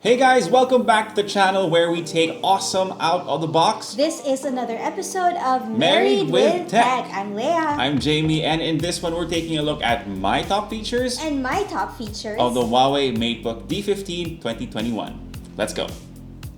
Hey guys, welcome back to the channel where we take awesome out of the box. This is another episode of Married with Tech. I'm Leah. I'm Jamie, and in this one we're taking a look at my top features And my top features of the Huawei Matebook D15 2021. Let's go.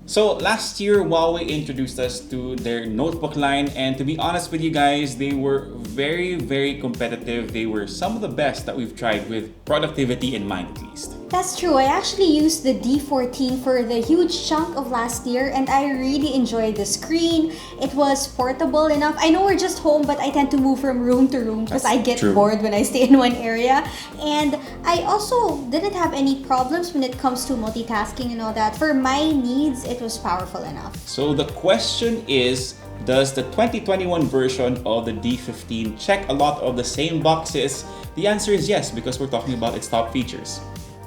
So last year, Huawei introduced us to their notebook line, and to be honest with you guys, they were very competitive. They were some of the best that we've tried with productivity in mind at least. That's true. I actually used the D14 for the huge chunk of last year and I really enjoyed the screen. It was portable enough. I know we're just home, but I tend to move from room to room because I get bored when I stay in one area. And I also didn't have any problems when it comes to multitasking and all that. For my needs, it was powerful enough. So the question is, does the 2021 version of the D15 check a lot of the same boxes? The answer is yes, because we're talking about its top features.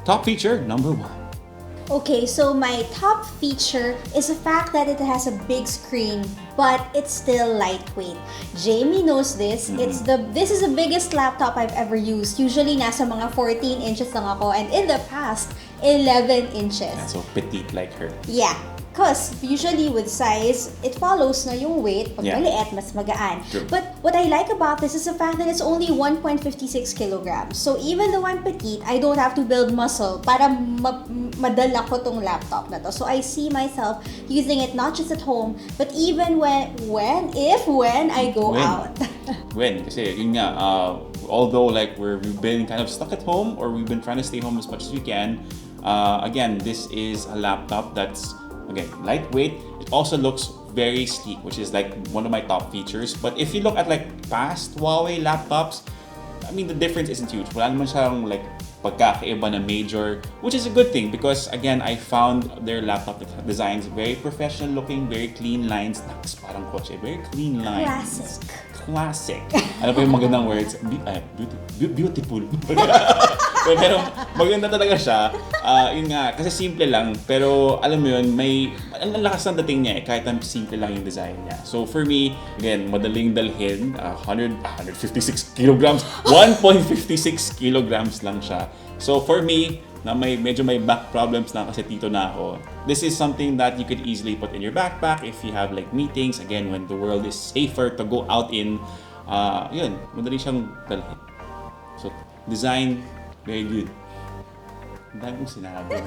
Top feature number 1. Okay, so my top feature is the fact that it has a big screen, but it's still lightweight. Jamie knows this. This is the biggest laptop I've ever used. Usually nasa mga 14 inches lang ako, and in the past, 11 inches. Yeah, so petite like her. Yeah. Because usually with size, it follows na yung weight. Pag maliit, mas magaan. True. But what I like about this is the fact that it's only 1.56 kilograms. So even though I'm petite, I don't have to build muscle para madala ko tong laptop na to. So I see myself using it not just at home, but even when I go out. Kasi yun nga, although like we've been kind of stuck at home or we've been trying to stay home as much as we can, again, this is a laptop that's lightweight. It also looks very sleek, which is like one of my top features. But if you look at like past Huawei laptops, I mean, the difference isn't huge. Wala naman siyang like pagkakaiba na major, which is a good thing because again, I found their laptop designs very professional looking, very clean lines. Naks, parang kotse, very clean lines. Classic. Ano pa yung magandang words? Beautiful. Pero maganda talaga siya. Yun nga, kasi simple lang. Pero alam mo yun, ang lakas ng dating niya kahit ang simple lang yung design niya. So for me, again, madaling dalhin. 156 kilograms. 1.56 kilograms lang siya. So for me, na medyo may back problems na kasi tito na ako. This is something that you could easily put in your backpack if you have like meetings. Again, when the world is safer to go out in, yun, madali siyang dalhin. So, design, very good. Ang dami kong sinabi.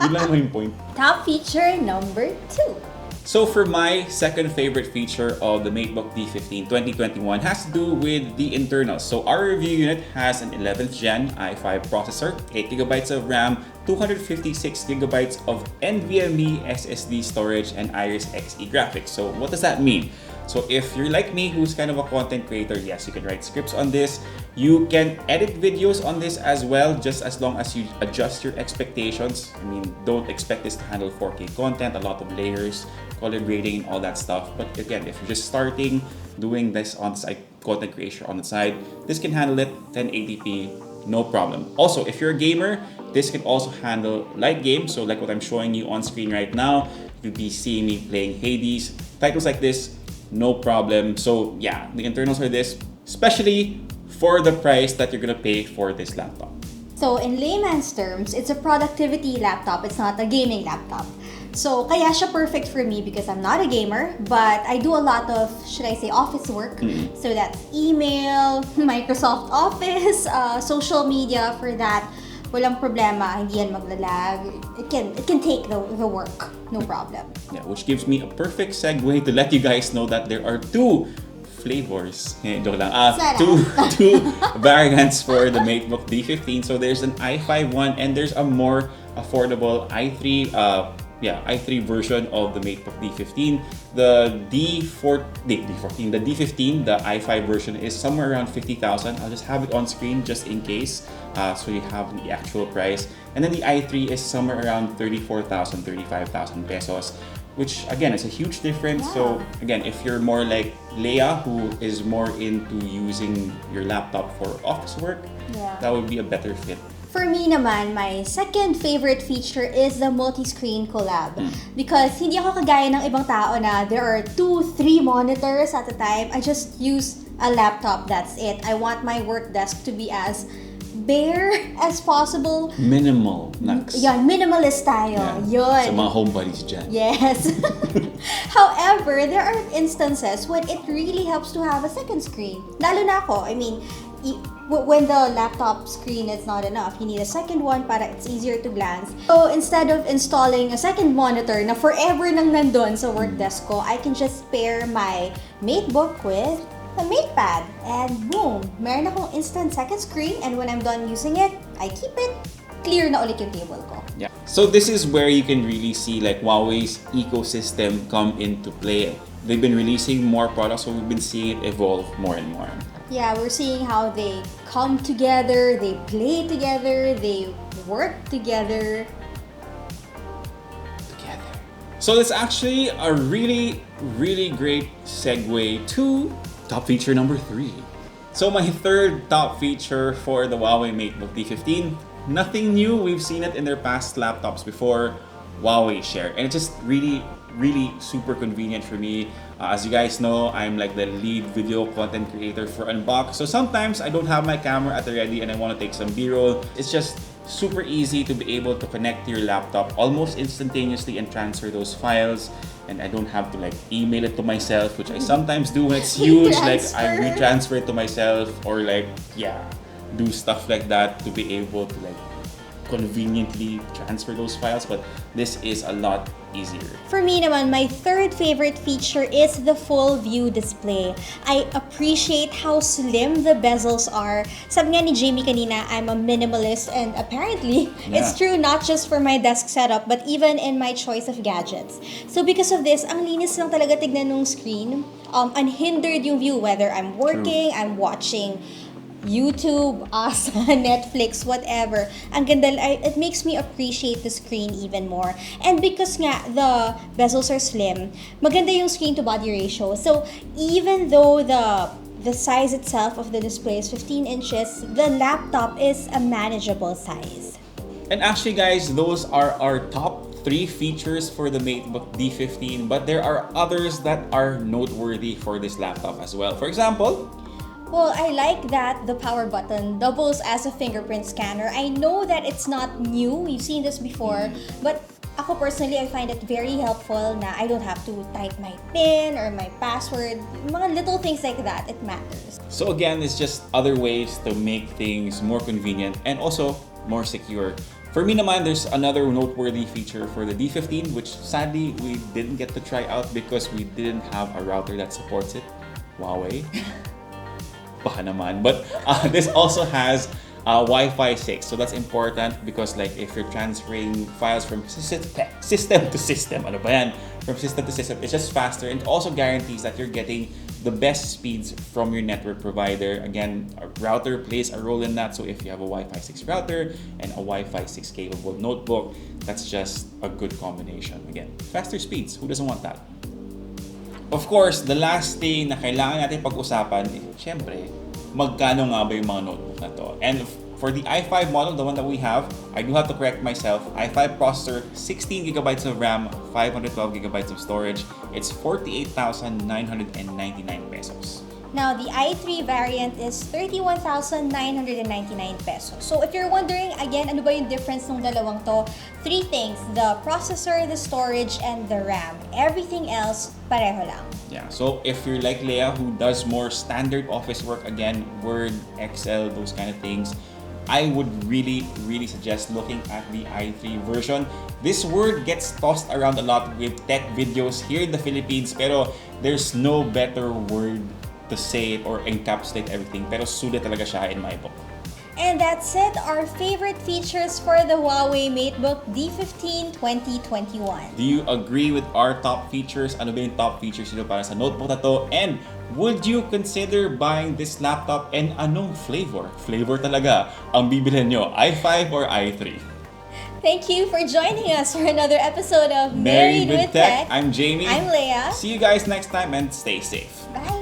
Yun lang yung point. Top feature number 2. So for my second favorite feature of the Matebook D15 2021 has to do with the internals. So our review unit has an 11th gen i5 processor, 8GB of RAM, 256GB of NVMe SSD storage, and Iris Xe graphics. So what does that mean? So if you're like me, who's kind of a content creator, yes, you can write scripts on this. You can edit videos on this as well, just as long as you adjust your expectations. I mean, don't expect this to handle 4K content, a lot of layers, color grading, and all that stuff. But again, if you're just starting doing this on side content creation on the side, this can handle it 1080p, no problem. Also, if you're a gamer, this can also handle light games. So like what I'm showing you on screen right now, you'll be seeing me playing Hades, titles like this, no problem. So yeah, the internals are this, especially for the price that you're gonna pay for this laptop. So in layman's terms, it's a productivity laptop. It's not a gaming laptop. So kaya siya perfect for me because I'm not a gamer, but I do a lot of, should I say, office work. So that's email, Microsoft Office, social media. For that, walang problema, hindi yan maglalag. It can take the work, no problem. Yeah, which gives me a perfect segue to let you guys know that there are two flavors. Joke lang. Two variants for the Matebook D15. So there's an i5 one and there's a more affordable i3 i3 version of the Matebook D15. The D15, the i5 version is somewhere around 50,000. I'll just have it on screen just in case, so you have the actual price. And then the i3 is somewhere around 34,000, 35,000 pesos, which again is a huge difference. Yeah. So again, if you're more like Leia, who is more into using your laptop for office work, that would be a better fit. For me naman, my second favorite feature is the multi-screen collab. Because hindi ako kagaya ng ibang tao na there are 2-3 monitors at a time. I just use a laptop, that's it. I want my work desk to be as bare as possible. Minimal. Next. Yan, minimalist tayo. Yun. Sa mga homebodies dyan. Yes. However, there are instances when it really helps to have a second screen. Lalo na ako, I mean, when the laptop screen is not enough, you need a second one para it's easier to glance. So instead of installing a second monitor na forever nang nandun sa work desk ko, I can just pair my Matebook with a MatePad. And boom, meron akong instant second screen, and when I'm done using it, I keep it. Clear na ulit yung table ko. Yeah. So this is where you can really see like Huawei's ecosystem come into play. They've been releasing more products, so we've been seeing it evolve more and more. Yeah, we're seeing how they come together, they play together, they work together. So that's actually a really, really great segue to top feature number 3. So my third top feature for the Huawei Matebook D15, nothing new. We've seen it in their past laptops before, Huawei Share. And it's just really super convenient for me. As you guys know, I'm like the lead video content creator for Unbox. So sometimes I don't have my camera at the ready and I want to take some B-roll. It's just super easy to be able to connect to your laptop almost instantaneously and transfer those files. And I don't have to like email it to myself, which I sometimes do when it's huge. Like I retransfer it to myself or like, yeah, do stuff like that to be able to like conveniently transfer those files, but this is a lot easier. For me naman, my third favorite feature is the full view display. I appreciate how slim the bezels are. Sabi nga ni Jamie kanina, I'm a minimalist, and apparently, it's true not just for my desk setup, but even in my choice of gadgets. So because of this, ang linis lang talaga tignan nung screen. Unhindered yung view, whether I'm working, I'm watching YouTube, Asa, Netflix, whatever. Ang ganda, it makes me appreciate the screen even more. And because nga, the bezels are slim, maganda yung screen to body ratio. So, even though the size itself of the display is 15 inches, the laptop is a manageable size. And actually guys, those are our top 3 features for the Matebook D15, but there are others that are noteworthy for this laptop as well. For example, well, I like that the power button doubles as a fingerprint scanner. I know that it's not new, we've seen this before, but ako personally, I find it very helpful na I don't have to type my PIN or my password. Mga little things like that, it matters. So again, it's just other ways to make things more convenient and also more secure. For me naman, there's another noteworthy feature for the D15, which sadly we didn't get to try out because we didn't have a router that supports it. Huawei. Baka naman. But this also has Wi-Fi 6. So that's important because like if you're transferring files from system to system, ano ba yan? From system to system, it's just faster, and it also guarantees that you're getting the best speeds from your network provider. Again, a router plays a role in that. So if you have a Wi-Fi 6 router and a Wi-Fi 6 capable notebook, that's just a good combination. Again, faster speeds. Who doesn't want that? Of course, the last thing na kailangan natin pag-usapan, syempre, magkano nga ba yung mga notebook na to? And for the i5 model, the one that we have, I do have to correct myself. i5 processor, 16 gigabytes of RAM, 512 gigabytes of storage. It's 48,999 pesos. Now, the i3 variant is 31,999 pesos. So, if you're wondering, again, ano ba yung difference ng dalawang to? 3 things: the processor, the storage, and the RAM. Everything else, pareho lang. Yeah, so if you're like Leia, who does more standard office work, again, Word, Excel, those kind of things, I would really suggest looking at the i3 version. This word gets tossed around a lot with tech videos here in the Philippines, pero there's no better word to say it or encapsulate everything, pero sulit talaga siya in my book. And that's it, our favorite features for the Huawei Matebook D15 2021. Do you agree with our top features? Ano ba yung top features nito para sa notebook na to? And would you consider buying this laptop, and anong flavor? Flavor talaga ang bibilhin nyo, i5 or i3? Thank you for joining us for another episode of Married with Tech. I'm Jamie. I'm Leia. See you guys next time and stay safe. Bye.